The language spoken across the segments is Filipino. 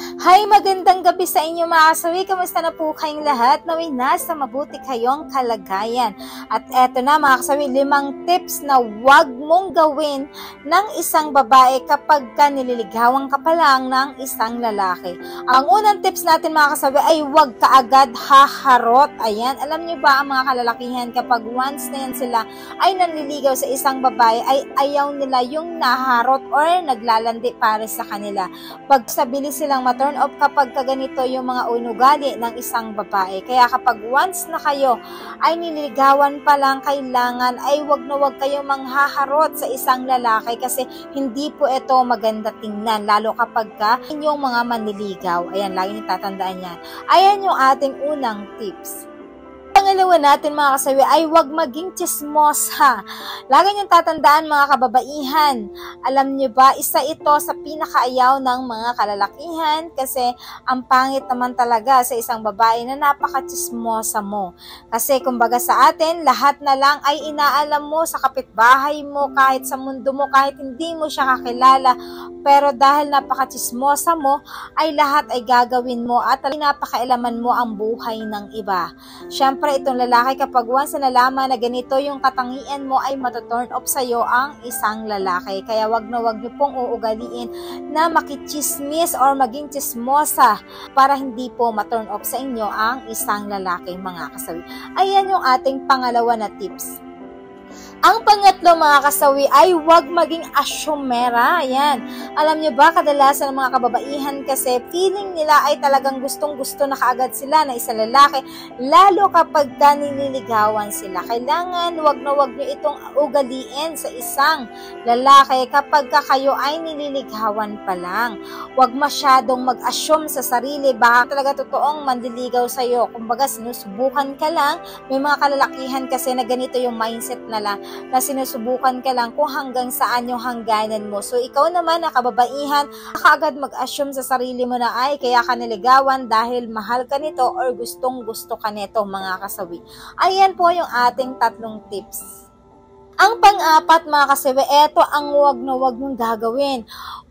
Hi, magandang gabi sa inyo mga kasawi. Kamusta na po kayong lahat? Naway nasa mabuti kayong kalagayan. At eto na mga kasawi, 5 tips na huwag mong gawin ng isang babae kapag ka nililigawan ka pa lang ng isang lalaki. Ang unang tips natin mga kasawi ay huwag ka agad haharot. Ayan, alam niyo ba ang mga kalalakihan kapag once na yan sila ay nanliligaw sa isang babae ay ayaw nila yung naharot or naglalandi para sa kanila. Pag sabili silang ma-turn off kapag kaganito yung mga unugali ng isang babae. Kaya kapag once na kayo ay nililigawan pa lang, kailangan ay wag na wag kayong manghaharot sa isang lalaki kasi hindi po ito maganda tingnan, lalo kapag ka inyong mga manliligaw. Ayan, lagi niyo tatandaan yan. Ayan yung ating unang tips. Pangalawa natin mga kasawi ay huwag maging chismosa. Lagi niyong tatandaan mga kababaihan. Alam niyo ba, isa ito sa pinakaayaw ng mga kalalakihan kasi ang pangit naman talaga sa isang babae na napaka-chismosa mo. Kasi kumbaga sa atin, lahat na lang ay inaalam mo sa kapitbahay mo, kahit sa mundo mo, kahit hindi mo siya kakilala. Pero dahil napaka-chismosa mo, ay lahat ay gagawin mo at napakailaman mo ang buhay ng iba. Siyempre, itong lalaki kapag once na nalaman na ganito yung katangian mo ay matuturn off sa'yo ang isang lalaki. Kaya wag na wag niyo pong uugaliin na makichismis or maging chismosa para hindi po maturn off sa inyo ang isang lalaki mga kasawi. Ayan yung ating pangalawa na tips. Ang pangatlo mga kasawi ay huwag maging asyumera. Ayan. Alam nyo ba, kadalasan ng mga kababaihan kasi feeling nila ay talagang gustong-gusto na kaagad sila na isang lalaki, lalo kapag nililigawan sila. Kailangan huwag na huwag nyo itong ugaliin sa isang lalaki kapag kayo ay nililigawan pa lang. Huwag masyadong mag-assume sa sarili, baka talaga totoong manliligaw sa'yo. Kumbaga, sinusubukan ka lang. May mga kalalakihan kasi na ganito yung mindset nila, na sinusubukan ka lang kung hanggang saan yung hangganan mo. So, ikaw naman na kababaihan, kaagad mag-assume sa sarili mo na ay kaya ka niligawan dahil mahal ka nito or gustong-gusto ka nito mga kasawi. Ayan po yung ating 3 tips. Ang pang-apat mga kasawi, eto ang huwag na huwag mong gagawin.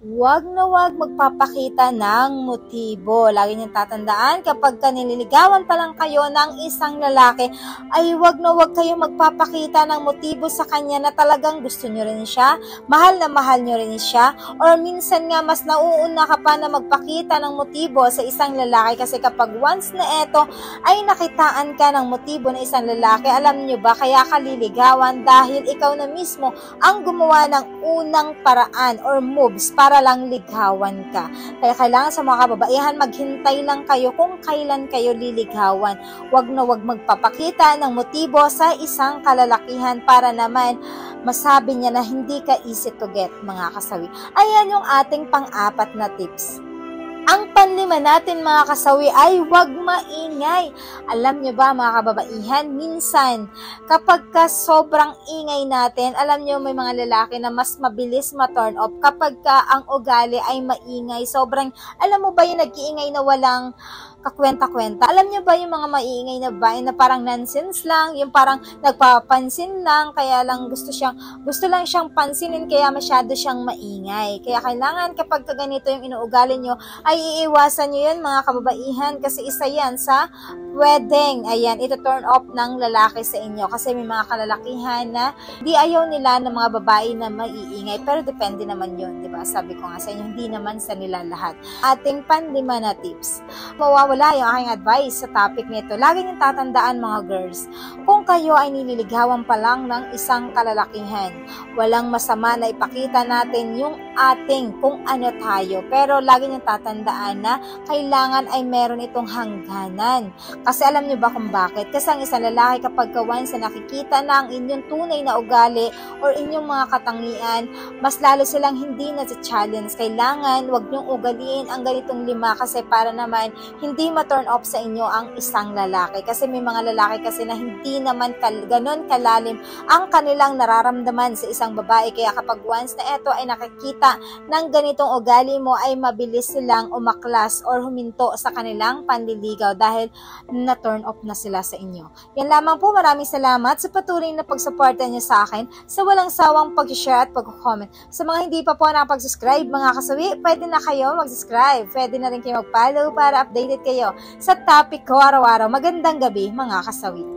Huwag na huwag magpapakita ng motibo. Lagi niyong tatandaan, kapag nililigawan pa lang kayo ng isang lalaki, ay huwag na huwag kayong magpapakita ng motibo sa kanya na talagang gusto niyo rin siya, mahal na mahal niyo rin siya, or minsan nga mas nauuna ka pa na magpakita ng motibo sa isang lalaki kasi kapag once na eto ay nakitaan ka ng motibo ng isang lalaki, alam niyo ba, kaya ka liligawan dahil ikaw na mismo ang gumawa ng unang paraan or moves para lang ligawan ka. Kaya kailangan sa mga kababaihan, maghintay lang kayo kung kailan kayo liligawan. Huwag na huwag magpapakita ng motibo sa isang kalalakihan para naman masabi niya na hindi ka easy to get mga kasawi. Ayan yung ating pang-apat na tips. Ang panlima natin mga kasawi ay huwag maingay. Alam nyo ba mga kababaihan, minsan kapag ka sobrang ingay natin, alam nyo may mga lalaki na mas mabilis ma-turn off kapag ka ang ugali ay maingay. Sobrang, alam mo ba yung nag-iingay na walang kakwenta-kwenta? Alam nyo ba yung mga maiingay na babae na parang nonsense lang, yung parang nagpapansin lang, kaya lang gusto lang siyang pansinin, kaya masyado siyang maingay. Kaya kailangan kapag ganito yung inuugali nyo, ay iiwasan nyo yun mga kababaihan kasi isa yan sa pwedeng, ayan, ito turn off ng lalaki sa inyo kasi may mga kalalakihan na di ayaw nila ng mga babae na maiingay, pero depende naman yun, diba? Sabi ko nga sa inyo, hindi naman sa nila lahat. Ating panlima na tips. Mawawala yung aking advice sa topic nito. Lagi niyong tatandaan mga girls, kung kayo ay nililigawan pa lang ng isang kalalakihan, walang masama na ipakita natin yung ating kung ano tayo, pero lagi niyong tatandaan na kailangan ay meron itong hangganan. Kasi alam niyo ba kung bakit? Kasi ang isang lalaki kapag once na nakikita na ang inyong tunay na ugali or inyong mga katangian, mas lalo silang hindi na sa challenge. Kailangan wag niyong ugaliin ang ganitong 5 kasi para naman hindi hindi ma-turn off sa inyo ang isang lalaki. Kasi may mga lalaki kasi na hindi naman ganon kalalim ang kanilang nararamdaman sa isang babae. Kaya kapag once na eto ay nakikita ng ganitong ugali mo, ay mabilis silang umaklas or huminto sa kanilang panliligaw dahil na-turn off na sila sa inyo. Yan lamang po, maraming salamat sa patuloy na pagsuporta niyo sa akin, sa walang sawang pag-share at pag-comment. Sa mga hindi pa po nakapag-subscribe mga kasawi, pwede na kayo mag-subscribe. Pwede na rin kayo mag-follow para updated kayo sa topic ko araw-araw. Magandang gabi mga kasawi.